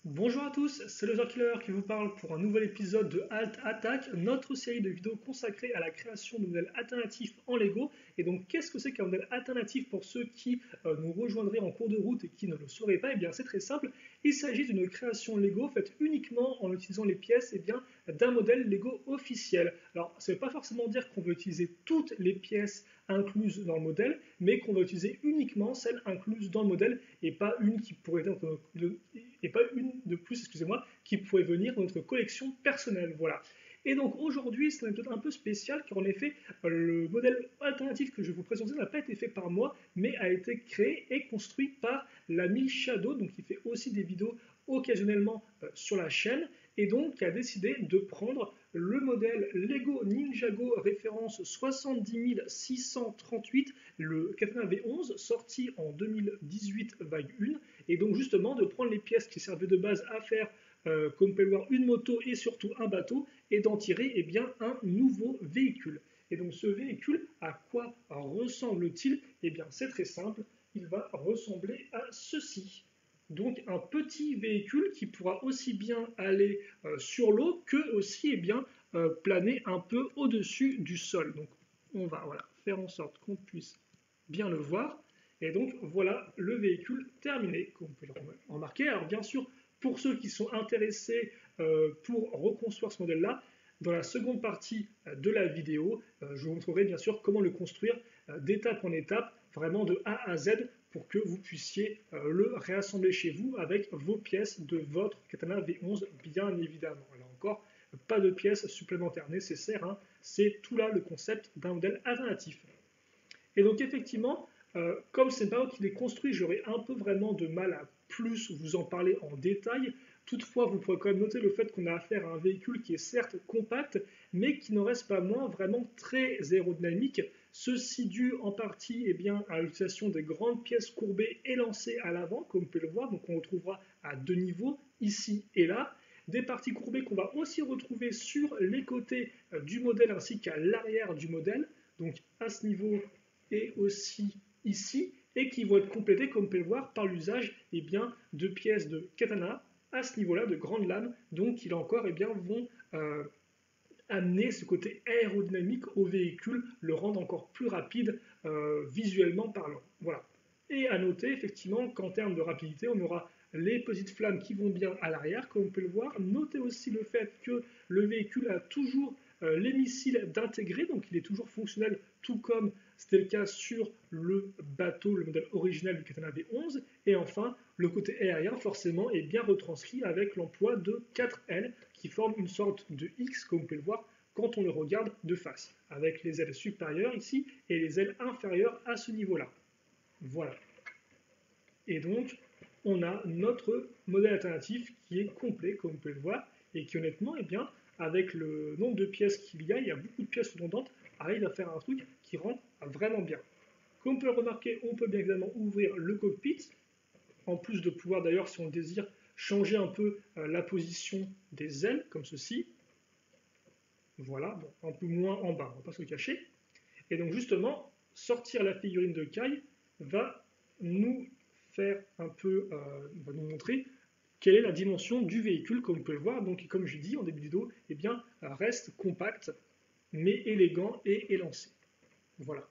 Bonjour à tous, c'est le Killer qui vous parle pour un nouvel épisode de Alt Attack, notre série de vidéos consacrée à la création de modèles alternatifs en Lego. Et donc, qu'est-ce que c'est qu'un modèle alternatif pour ceux qui nous rejoindraient en cours de route et qui ne le sauraient pas? Eh bien, c'est très simple. Il s'agit d'une création Lego faite uniquement en utilisant les pièces d'un modèle Lego officiel. Alors, ça ne veut pas forcément dire qu'on va utiliser toutes les pièces incluses dans le modèle, mais qu'on va utiliser uniquement celles incluses dans le modèle et pas une qui pourrait être et pas une de plus, excusez-moi, qui pourrait venir dans notre collection personnelle. Voilà. Et donc aujourd'hui, c'est une méthode un peu spéciale car en effet, le modèle alternatif que je vais vous présenter n'a pas été fait par moi, mais a été créé et construit par l'ami Shadow, donc qui fait aussi des vidéos occasionnellement sur la chaîne, et donc qui a décidé de prendre le modèle Lego Ninjago référence 70 638, le Katana V11, sorti en 2018-1, et donc justement de prendre les pièces qui servaient de base à faire, comme vous pouvez le voir, une moto et surtout un bateau, et d'en tirer un nouveau véhicule. Et donc ce véhicule, à quoi ressemble-t-il? Eh bien c'est très simple, il va ressembler à ceci. Donc un petit véhicule qui pourra aussi bien aller sur l'eau que aussi planer un peu au-dessus du sol. Donc on va faire en sorte qu'on puisse bien le voir. Et donc voilà le véhicule terminé, comme vous pouvez le remarquer. Alors bien sûr, pour ceux qui sont intéressés pour reconstruire ce modèle-là, dans la seconde partie de la vidéo, je vous montrerai bien sûr comment le construire d'étape en étape, vraiment de A à Z, pour que vous puissiez le réassembler chez vous avec vos pièces de votre Katana V11, bien évidemment. Là encore, pas de pièces supplémentaires nécessaires, hein. C'est tout là le concept d'un modèle alternatif. Et donc effectivement, comme c'est pas moi qui l'ai construit, j'aurais un peu vraiment de mal à plus vous en parler en détail. Toutefois, vous pourrez quand même noter le fait qu'on a affaire à un véhicule qui est certes compact, mais qui n'en reste pas moins vraiment très aérodynamique. Ceci dû en partie à l'utilisation des grandes pièces courbées élancées à l'avant, comme vous pouvez le voir. Donc on retrouvera à deux niveaux, ici et là. Des parties courbées qu'on va aussi retrouver sur les côtés du modèle ainsi qu'à l'arrière du modèle. Donc à ce niveau et aussi ici, et qui vont être complétés, comme vous pouvez le voir, par l'usage de pièces de katana à ce niveau-là, de grandes lames, donc qui là encore vont amener ce côté aérodynamique au véhicule, le rendre encore plus rapide visuellement parlant. Voilà. Et à noter effectivement qu'en termes de rapidité, on aura les petites flammes qui vont bien à l'arrière, comme on peut le voir. Notez aussi le fait que le véhicule a toujours les missiles d'intégrer, donc il est toujours fonctionnel, tout comme c'était le cas sur le bateau, le modèle original du Katana V11. Et enfin, le côté aérien, forcément, est bien retranscrit avec l'emploi de 4 ailes qui forment une sorte de X, comme vous pouvez le voir, quand on le regarde de face, avec les ailes supérieures ici et les ailes inférieures à ce niveau-là. Voilà. Et donc, on a notre modèle alternatif qui est complet, comme vous pouvez le voir, et qui honnêtement, avec le nombre de pièces qu'il y a beaucoup de pièces redondantes, arrive à faire un truc qui rend vraiment bien. Comme on peut le remarquer, on peut bien évidemment ouvrir le cockpit, en plus de pouvoir d'ailleurs, si on désire, changer un peu la position des ailes, comme ceci. Voilà, bon, un peu moins en bas, on va pas se le cacher. Et donc justement, sortir la figurine de Kai va nous faire va nous montrer quelle est la dimension du véhicule, comme vous pouvez le voir. Donc comme je dis en début de vidéo, reste compact, mais élégant et élancé. Voilà.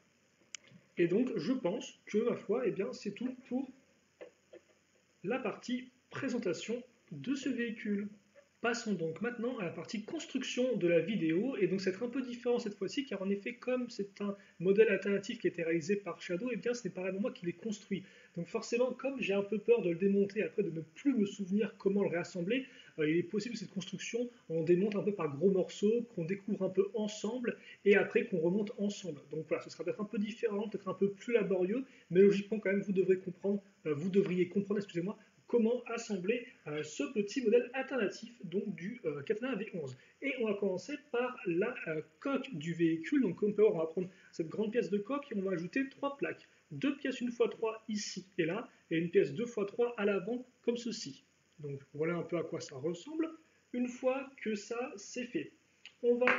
Et donc je pense que, ma foi, c'est tout pour la partie présentation de ce véhicule. Passons donc maintenant à la partie construction de la vidéo, et donc c'est un peu différent cette fois-ci, car en effet, comme c'est un modèle alternatif qui a été réalisé par Shadow, ce n'est pas vraiment moi qui l'ai construit. Donc forcément, comme j'ai un peu peur de le démonter après, de ne plus me souvenir comment le réassembler, il est possible que cette construction, on démonte un peu par gros morceaux, qu'on découvre un peu ensemble, et après qu'on remonte ensemble. Donc voilà, ce sera peut-être un peu différent, peut-être un peu plus laborieux, mais logiquement quand même, vous devriez comprendre, excusez-moi, comment assembler ce petit modèle alternatif donc du Katana V11. Et on va commencer par la coque du véhicule. Donc comme on peut voir, on va prendre cette grande pièce de coque et on va ajouter 3 plaques. 2 pièces 1x3 ici et là, et une pièce 2x3 à l'avant comme ceci. Donc voilà un peu à quoi ça ressemble. Une fois que ça c'est fait, on va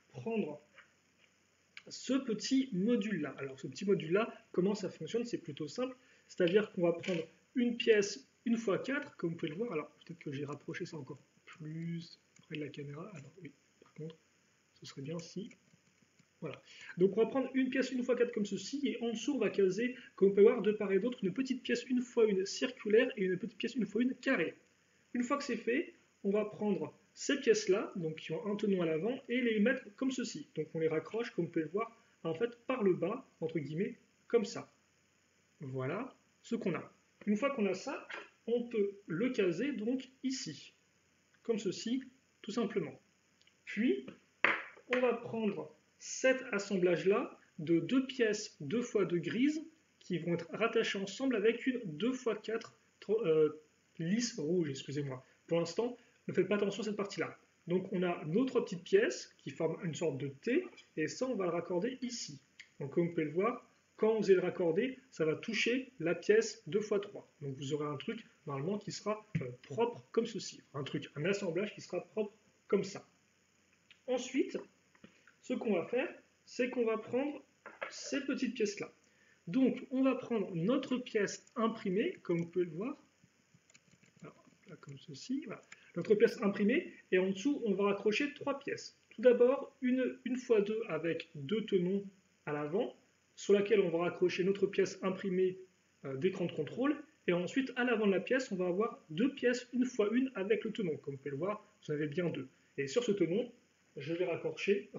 prendre ce petit module-là. Alors ce petit module-là, comment ça fonctionne? C'est plutôt simple, c'est-à-dire qu'on va prendre une pièce 1 fois 4, comme vous pouvez le voir. Alors, peut-être que j'ai rapproché ça encore plus près de la caméra. Alors, oui, par contre, ce serait bien si... Voilà. Donc, on va prendre une pièce 1 fois 4 comme ceci, et en dessous, on va caser, comme on peut voir, de part et d'autre, une petite pièce 1 fois 1 circulaire et une petite pièce 1 fois 1 carrée. Une fois que c'est fait, on va prendre ces pièces-là, donc qui ont un tenon à l'avant, et les mettre comme ceci. Donc, on les raccroche, comme vous pouvez le voir, en fait, par le bas, entre guillemets, comme ça. Voilà ce qu'on a. Une fois qu'on a ça, on peut le caser donc ici, comme ceci, tout simplement. Puis, on va prendre cet assemblage-là de 2 pièces 2 fois 2 grises qui vont être rattachées ensemble avec une 2 fois 4 lisse rouge, excusez-moi. Pour l'instant, ne faites pas attention à cette partie-là. Donc on a notre petite pièce qui forme une sorte de T, et ça on va le raccorder ici. Donc comme vous pouvez le voir, quand vous allez le raccorder, ça va toucher la pièce 2 x 3. Donc vous aurez un truc normalement qui sera propre comme ceci. Un assemblage qui sera propre comme ça. Ensuite, ce qu'on va faire, c'est qu'on va prendre ces petites pièces-là. Donc on va prendre notre pièce imprimée, comme vous pouvez le voir. Alors, là, comme ceci, voilà. Notre pièce imprimée, et en dessous, on va raccrocher 3 pièces. Tout d'abord, une x 2 avec 2 tenons à l'avant, sur laquelle on va raccrocher notre pièce imprimée d'écran de contrôle, et ensuite, à l'avant de la pièce, on va avoir 2 pièces 1 x 1 avec le tenon. Comme vous pouvez le voir, vous en avez bien 2. Et sur ce tenon, je vais raccrocher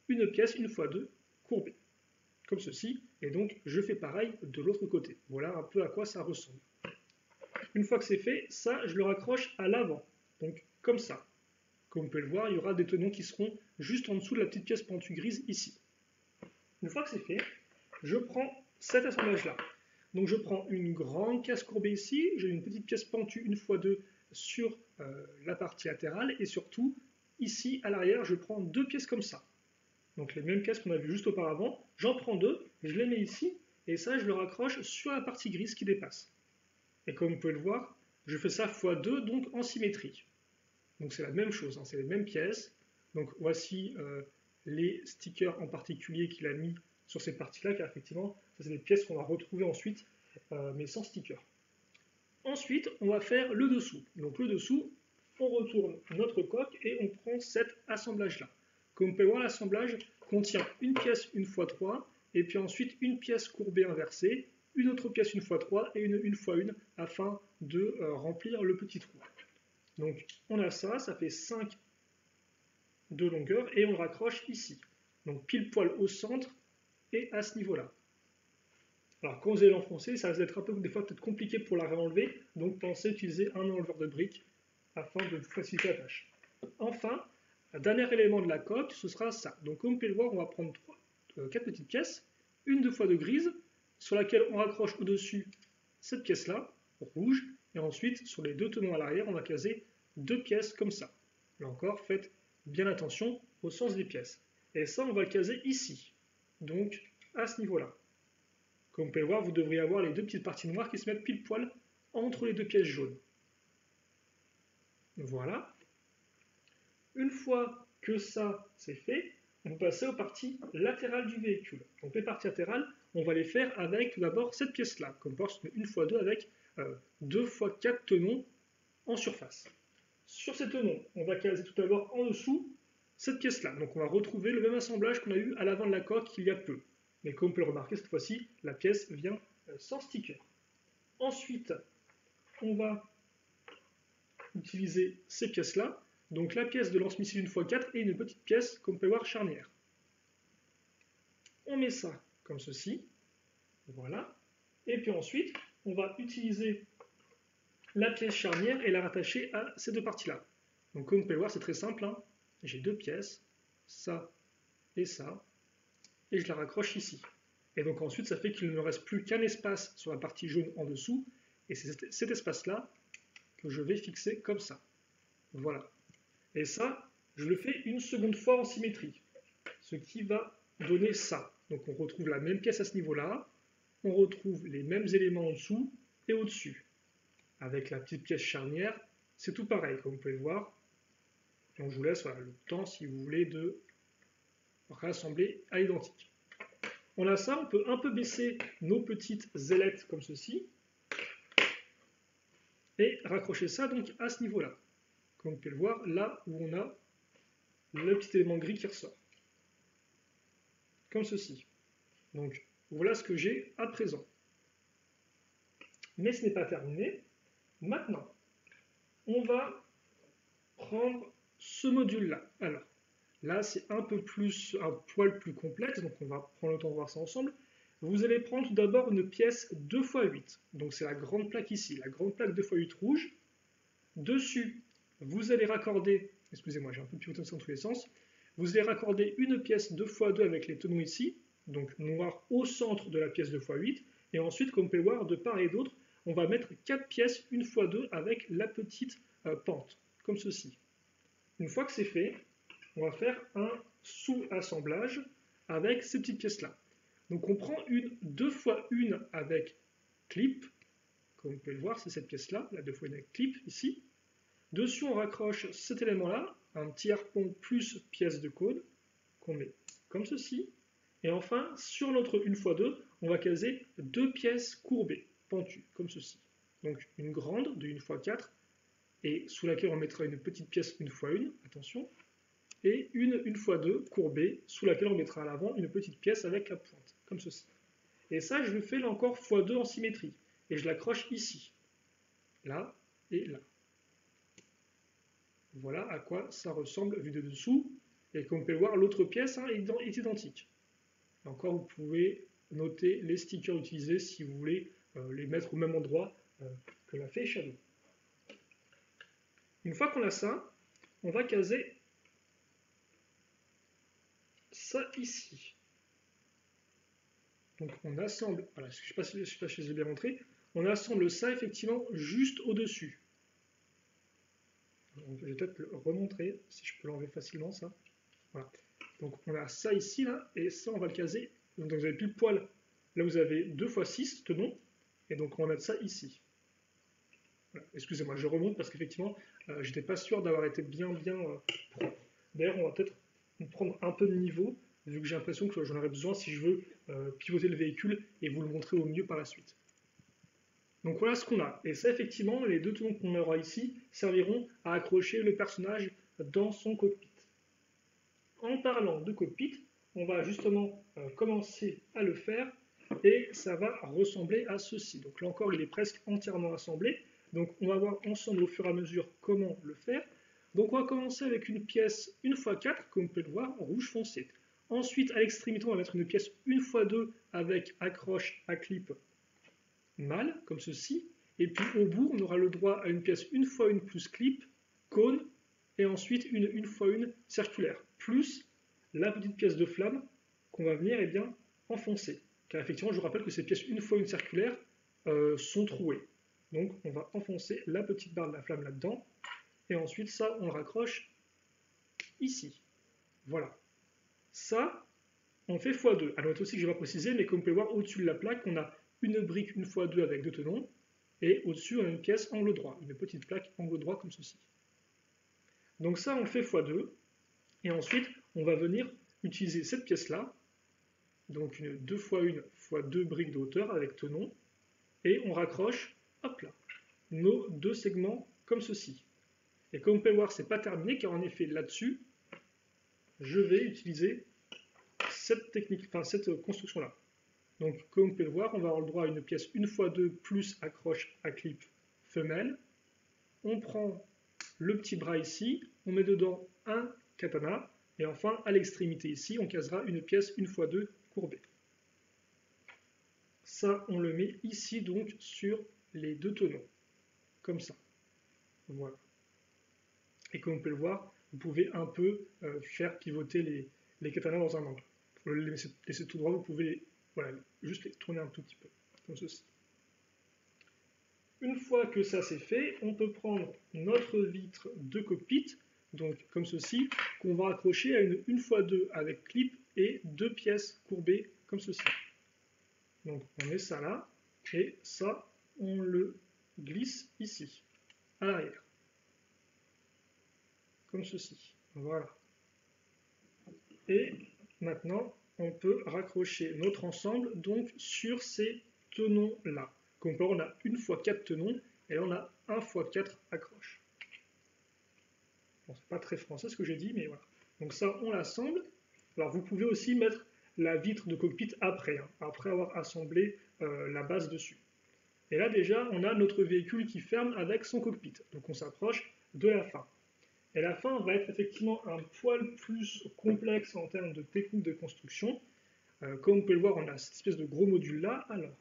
une pièce 1 x 2 courbée, comme ceci, et donc je fais pareil de l'autre côté. Voilà un peu à quoi ça ressemble. Une fois que c'est fait, ça, je le raccroche à l'avant, donc comme ça. Comme vous pouvez le voir, il y aura des tenons qui seront juste en dessous de la petite pièce pentue grise ici. Une fois que c'est fait, je prends cet assemblage-là. Donc je prends une grande caisse courbée ici, j'ai une petite pièce pentue 1 x 2 sur la partie latérale, et surtout, ici, à l'arrière, je prends 2 pièces comme ça. Donc les mêmes pièces qu'on a vues juste auparavant, j'en prends 2, je les mets ici, et ça, je le raccroche sur la partie grise qui dépasse. Et comme vous pouvez le voir, je fais ça x2, donc en symétrie. Donc c'est la même chose, hein, c'est les mêmes pièces. Donc voici les stickers en particulier qu'il a mis sur ces parties-là, car effectivement, ça c'est des pièces qu'on va retrouver ensuite, mais sans sticker. Ensuite, on va faire le dessous. Donc le dessous, on retourne notre coque et on prend cet assemblage-là. Comme vous pouvez voir, l'assemblage contient une pièce 1 x 3, et puis ensuite une pièce courbée inversée, une autre pièce 1 x 3 et une 1 x 1 afin de remplir le petit trou. Donc on a ça, ça fait 5 de longueur et on le raccroche ici. Donc pile poil au centre et à ce niveau-là. Alors quand vous allez l'enfoncer, ça va être un peu des fois peut-être compliqué pour la réenlever, donc pensez utiliser un enleveur de briques afin de vous faciliter la tâche. Enfin, le dernier élément de la coque, ce sera ça. Donc comme vous pouvez le voir, on va prendre 4 petites pièces, une 2 fois de grise, sur laquelle on raccroche au-dessus cette pièce-là, rouge, et ensuite sur les 2 tenons à l'arrière, on va caser 2 pièces comme ça. Là encore, faites bien attention au sens des pièces. Et ça, on va le caser ici, donc à ce niveau-là. Comme vous pouvez le voir, vous devriez avoir les 2 petites parties noires qui se mettent pile poil entre les 2 pièces jaunes. Voilà. Une fois que ça c'est fait, on va passer aux parties latérales du véhicule. Donc les parties latérales, on va les faire avec tout d'abord cette pièce-là, comme par exemple 1 x 2 avec 2 x 4 tenons en surface. Sur ces tenons, on va caser tout d'abord en dessous cette pièce-là. Donc on va retrouver le même assemblage qu'on a eu à l'avant de la coque il y a peu. Mais comme on peut le remarquer, cette fois-ci, la pièce vient sans sticker. Ensuite, on va utiliser ces pièces-là. Donc la pièce de lance-missile 1 x 4 et une petite pièce, comme vous pouvez voir, charnière. On met ça comme ceci. Voilà. Et puis ensuite, on va utiliser la pièce charnière et la rattacher à ces 2 parties-là. Donc comme vous pouvez voir, c'est très simple. Hein. J'ai 2 pièces, ça et ça, et je la raccroche ici. Et donc ensuite, ça fait qu'il ne me reste plus qu'un espace sur la partie jaune en dessous, et c'est cet espace-là que je vais fixer comme ça. Voilà. Et ça, je le fais une seconde fois en symétrie, ce qui va donner ça. Donc on retrouve la même pièce à ce niveau-là, on retrouve les mêmes éléments en dessous et au-dessus. Avec la petite pièce charnière, c'est tout pareil, comme vous pouvez le voir. Donc je vous laisse le temps, si vous voulez, de rassembler à l'identique. On a ça, on peut un peu baisser nos petites ailettes comme ceci. et raccrocher ça donc à ce niveau-là. Comme vous pouvez le voir, là où on a le petit élément gris qui ressort. Comme ceci. Donc voilà ce que j'ai à présent. Mais ce n'est pas terminé. Maintenant, on va prendre ce module-là. Alors, là, c'est un poil plus complexe, donc on va prendre le temps de voir ça ensemble. Vous allez prendre tout d'abord une pièce 2x8. Donc c'est la grande plaque ici, la grande plaque 2x8 rouge. Dessus, vous allez raccorder, excusez-moi, j'ai un peu pivoté dans tous les sens, vous allez raccorder une pièce 2x2 avec les tenons ici, donc noir au centre de la pièce 2x8, et ensuite, comme vous pouvez le voir, de part et d'autre, on va mettre 4 pièces 1x2 avec la petite pente, comme ceci. Une fois que c'est fait, on va faire un sous-assemblage avec ces petites pièces-là. Donc on prend une 2x1 avec clip, comme vous pouvez le voir, c'est cette pièce-là, la 2x1 avec clip ici. Dessus, on raccroche cet élément-là, un petit harpon plus pièce de cône, qu'on met comme ceci. Et enfin, sur notre 1x2, on va caser 2 pièces courbées, pentues, comme ceci. Donc une grande de 1x4, et sous laquelle on mettra une petite pièce 1x1, attention, et une 1x2 courbée, sous laquelle on mettra à l'avant une petite pièce avec la pointe, comme ceci. Et ça, je le fais là encore x2 en symétrie, et je l'accroche ici, là et là. Voilà à quoi ça ressemble vu de dessous. Et comme vous pouvez le voir, l'autre pièce est identique. Et encore, vous pouvez noter les stickers utilisés si vous voulez les mettre au même endroit que l'a fait Shadow. Une fois qu'on a ça, on va caser ça ici. Donc on assemble, voilà, je ne sais pas si je l'ai bien montré, on assemble ça effectivement juste au-dessus. Je vais peut-être le remontrer, si je peux l'enlever facilement, ça. Voilà. Donc on a ça ici, là, et ça, on va le caser. Donc vous avez pile poil, là vous avez 2x6 tenons, et donc on va mettre ça ici. Voilà. Excusez-moi, je remonte parce qu'effectivement, j'étais pas sûr d'avoir été bien propre. D'ailleurs, on va peut-être prendre un peu de niveau, vu que j'ai l'impression que j'en aurai besoin si je veux pivoter le véhicule et vous le montrer au mieux par la suite. Donc voilà ce qu'on a. Et ça, effectivement, les deux tenons qu'on aura ici serviront à accrocher le personnage dans son cockpit. En parlant de cockpit, on va justement commencer à le faire et ça va ressembler à ceci. Donc là encore, il est presque entièrement assemblé. Donc on va voir ensemble au fur et à mesure comment le faire. Donc on va commencer avec une pièce 1x4, comme vous pouvez le voir, en rouge foncé. Ensuite, à l'extrémité, on va mettre une pièce 1x2 avec accroche à clip mâle, comme ceci. Et puis au bout, on aura le droit à une pièce 1x1 plus clip, cône, et ensuite une 1x1 circulaire, plus la petite pièce de flamme qu'on va venir enfoncer. Car effectivement, je vous rappelle que ces pièces 1x1 circulaires sont trouées. Donc on va enfoncer la petite barre de la flamme là-dedans, et ensuite ça, on le raccroche ici. Voilà. Ça, on fait x2. Alors aussi que je vais pas préciser, mais comme vous pouvez voir, au-dessus de la plaque, on a une brique 1x2 avec 2 tenons, et au-dessus, on a une pièce angle droit, une petite plaque angle droit comme ceci. Donc ça, on le fait x2, et ensuite, on va venir utiliser cette pièce-là, donc une 2x1 x 2 briques de hauteur avec tenon, et on raccroche, hop là, nos deux segments comme ceci. Et comme vous pouvez voir, c'est pas terminé, car en effet, là-dessus, je vais utiliser cette technique, enfin cette construction-là. Donc, comme vous pouvez le voir, on va avoir le droit à une pièce 1x2 plus accroche à clip femelle. On prend le petit bras ici, on met dedans un katana, et enfin, à l'extrémité ici, on casera une pièce 1x2 courbée. Ça, on le met ici, donc, sur les deux tenons, comme ça. Voilà. Et comme vous pouvez le voir, vous pouvez un peu faire pivoter les katanas dans un angle. Pour les laisser tout droit, vous pouvez juste les tourner un tout petit peu, comme ceci. Une fois que ça c'est fait, on peut prendre notre vitre de cockpit, donc comme ceci, qu'on va accrocher à une 1x2 avec clip et deux pièces courbées comme ceci. Donc on met ça là, et ça, on le glisse ici, à l'arrière. Comme ceci. Voilà. Et maintenant, on peut raccrocher notre ensemble donc sur ces tenons là. Comme on a une fois 4 tenons Et là, on a 1 x 4 accroches. Bon, c'est pas très français ce que j'ai dit, mais voilà. Donc ça, on l'assemble. Alors vous pouvez aussi mettre la vitre de cockpit après, hein, après avoir assemblé la base dessus. Et là déjà, on a notre véhicule qui ferme avec son cockpit. Donc on s'approche de la fin. Et la fin va être effectivement un poil plus complexe en termes de technique de construction. Comme on peut le voir, on a cette espèce de gros module là. Alors,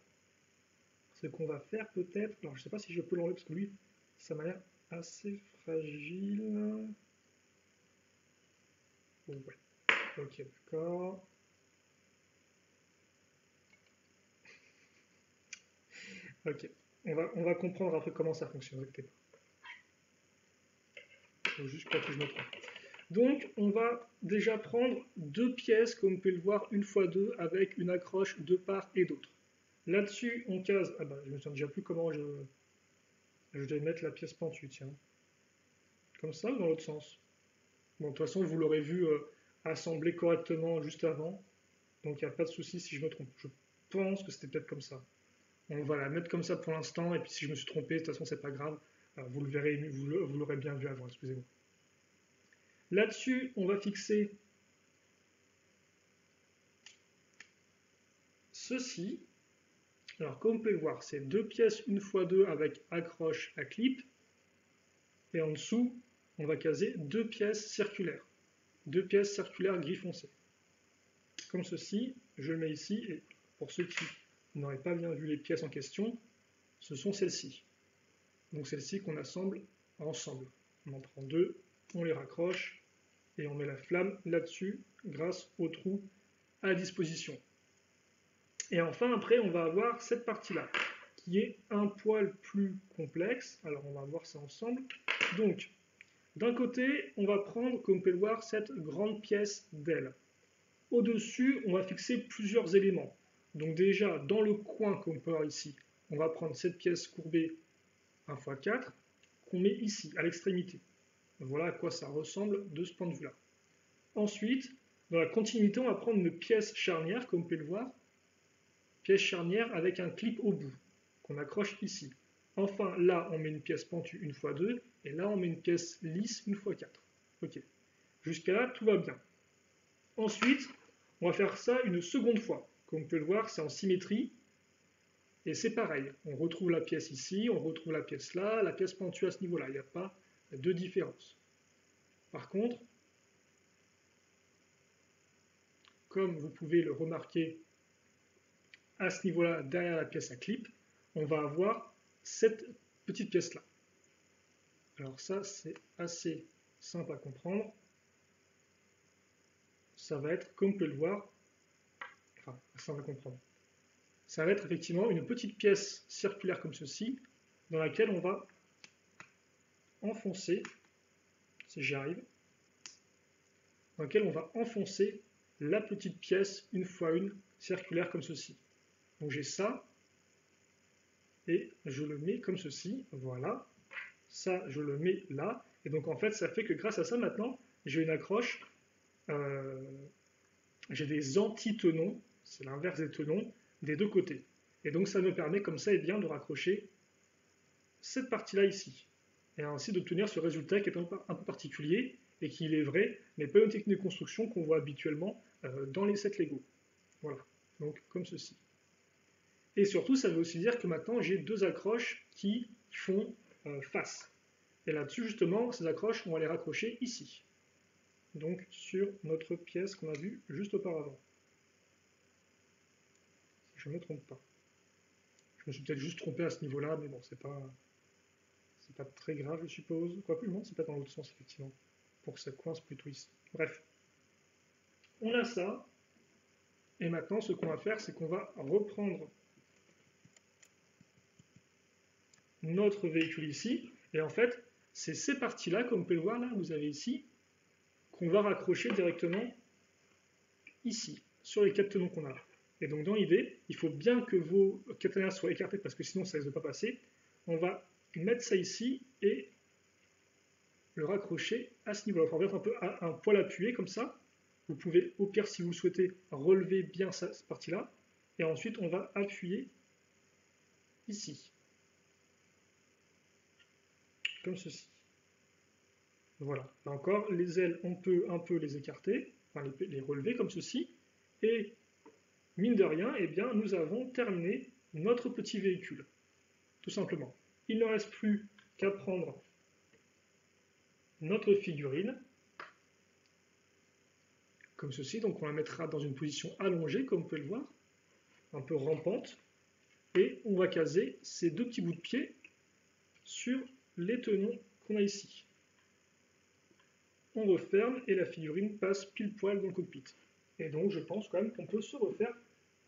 ce qu'on va faire peut-être, alors je ne sais pas si je peux l'enlever parce que lui, ça m'a l'air assez fragile. Oh, ouais. Ok, d'accord. Ok, on va comprendre après comment ça fonctionne. Il faut juste pas que je me trompe. Donc, on va déjà prendre deux pièces, comme vous pouvez le voir, une fois deux, avec une accroche de part et d'autre. Là-dessus, on case. Ah bah, je ne me souviens déjà plus comment je vais mettre la pièce pentue, tiens. Comme ça ou dans l'autre sens? Bon, de toute façon, vous l'aurez vu assembler correctement juste avant. Donc, il n'y a pas de souci si je me trompe. Je pense que c'était peut-être comme ça. On va la mettre comme ça pour l'instant. Et puis, si je me suis trompé, de toute façon, c'est pas grave. Vous le verrez, vous l'aurez bien vu avant, excusez-moi. Là-dessus, on va fixer ceci. Alors, comme vous pouvez le voir, c'est deux pièces une fois deux avec accroche à clip. Et en dessous, on va caser deux pièces circulaires. Deux pièces circulaires gris foncé. Comme ceci, je le mets ici. Et pour ceux qui n'auraient pas bien vu les pièces en question, ce sont celles-ci. Donc celles-ci qu'on assemble ensemble. On en prend deux, on les raccroche et on met la flamme là-dessus grâce au trou à disposition. Et enfin, après, on va avoir cette partie-là, qui est un poil plus complexe. Alors, on va voir ça ensemble. Donc, d'un côté, on va prendre, comme vous pouvez le voir, cette grande pièce d'aile. Au-dessus, on va fixer plusieurs éléments. Donc déjà, dans le coin qu'on peut voir ici, on va prendre cette pièce courbée 1 x 4 qu'on met ici, à l'extrémité. Voilà à quoi ça ressemble de ce point de vue-là. Ensuite, dans la continuité, on va prendre une pièce charnière, comme vous pouvez le voir, pièce charnière avec un clip au bout, qu'on accroche ici. Enfin, là, on met une pièce pentue 1 x 2, et là, on met une pièce lisse 1 x 4. Ok. Jusqu'à là, tout va bien. Ensuite, on va faire ça une seconde fois. Comme vous pouvez le voir, c'est en symétrie, et c'est pareil. On retrouve la pièce ici, on retrouve la pièce là, la pièce pentue à ce niveau-là. Il n'y a pas de différence. Par contre, comme vous pouvez le remarquer à ce niveau-là, derrière la pièce à clip, on va avoir cette petite pièce-là. Alors ça, c'est assez simple à comprendre. Ça va être, comme vous pouvez le voir, enfin, simple à comprendre. Ça va être effectivement une petite pièce circulaire comme ceci, dans laquelle on va enfoncer, si j'y arrive, dans laquelle on va enfoncer la petite pièce une fois une circulaire comme ceci. Donc j'ai ça, et je le mets comme ceci, voilà. Ça, je le mets là, et donc en fait, ça fait que grâce à ça, maintenant, j'ai une accroche, j'ai des antitenons, c'est l'inverse des tenons, des deux côtés. Et donc ça me permet comme ça et bien de raccrocher cette partie-là ici, et ainsi d'obtenir ce résultat qui est un peu particulier, et qui, il est vrai, n'est pas une technique de construction qu'on voit habituellement dans les sets Lego. Voilà, donc comme ceci. Et surtout, ça veut aussi dire que maintenant, j'ai deux accroches qui font face. Et là-dessus, justement, ces accroches, on va les raccrocher ici. Donc sur notre pièce qu'on a vue juste auparavant. Si je ne me trompe pas. Je me suis peut-être juste trompé à ce niveau-là, mais bon, c'est pas très grave, je suppose. Quoique, non, c'est pas dans l'autre sens, effectivement. Pour que ça coince plutôt ici. Bref. On a ça. Et maintenant, ce qu'on va faire, c'est qu'on va reprendre notre véhicule ici. Et en fait, c'est ces parties-là, comme vous pouvez le voir là, vous avez ici, qu'on va raccrocher directement ici, sur les quatre tenons qu'on a là. Et donc dans l'idée, il faut bien que vos caténaires soient écartés parce que sinon ça ne risque de pas passer. On va mettre ça ici et le raccrocher à ce niveau-là. Il faut mettre un peu un poil appuyé comme ça. Vous pouvez, au pire, si vous souhaitez, relever bien cette partie-là. Et ensuite, on va appuyer ici. comme ceci. Voilà, là encore, les ailes, on peut un peu les écarter, enfin les relever comme ceci, et mine de rien, eh bien, nous avons terminé notre petit véhicule, tout simplement. Il ne reste plus qu'à prendre notre figurine, comme ceci, donc on la mettra dans une position allongée, comme vous pouvez le voir, un peu rampante, et on va caser ces deux petits bouts de pied sur les tenons qu'on a ici. On referme et la figurine passe pile poil dans le cockpit. Et donc je pense quand même qu'on peut se refaire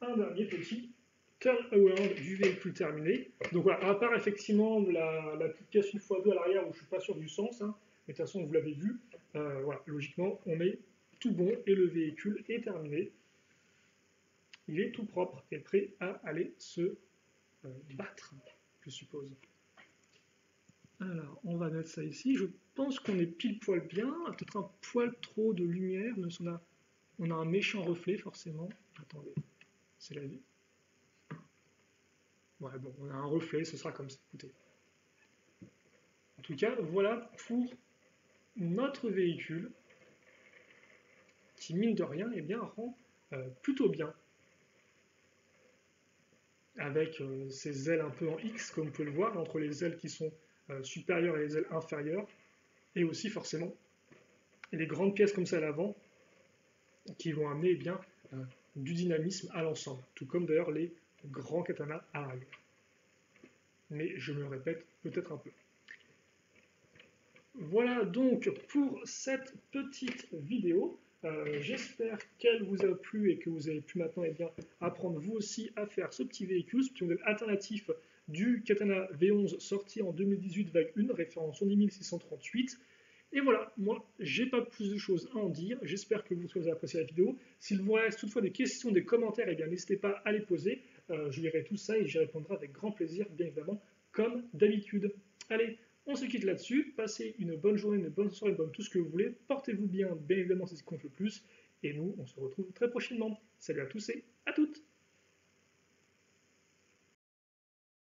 un dernier petit turn-around du véhicule terminé. Donc voilà, à part effectivement la petite pièce 1x2 à l'arrière où je ne suis pas sûr du sens, hein, mais de toute façon vous l'avez vu, voilà, logiquement on est tout bon et le véhicule est terminé. Il est tout propre et prêt à aller se battre, je suppose. Alors, on va mettre ça ici. Je pense qu'on est pile poil bien. Peut-être un poil trop de lumière, même si on a un méchant reflet, forcément. Attendez, c'est la vie. Ouais, bon, on a un reflet, ce sera comme ça. Écoutez. En tout cas, voilà pour notre véhicule qui, mine de rien, eh bien, rend plutôt bien. Avec ses ailes un peu en X, comme vous pouvez le voir, entre les ailes qui sont supérieures et les ailes inférieures. Et aussi, forcément, les grandes pièces comme ça à l'avant qui vont amener eh bien, du dynamisme à l'ensemble, tout comme d'ailleurs les grands katanas à l'arrière. Mais je me répète peut-être un peu. Voilà donc pour cette petite vidéo. J'espère qu'elle vous a plu et que vous avez pu maintenant eh bien, apprendre vous aussi à faire ce petit véhicule, ce petit modèle alternatif du Katana V11 sorti en 2018 vague 1, référence 10638. Et voilà, moi, j'ai pas plus de choses à en dire. J'espère que vous avez apprécié la vidéo. S'il vous reste toutefois des questions, des commentaires, eh bien n'hésitez pas à les poser. Je lirai tout ça et j'y répondrai avec grand plaisir, bien évidemment, comme d'habitude. Allez, on se quitte là-dessus. Passez une bonne journée, une bonne soirée, une bonne tout ce que vous voulez. Portez-vous bien, bien évidemment, c'est ce qui compte le plus. Et nous, on se retrouve très prochainement. Salut à tous et à toutes!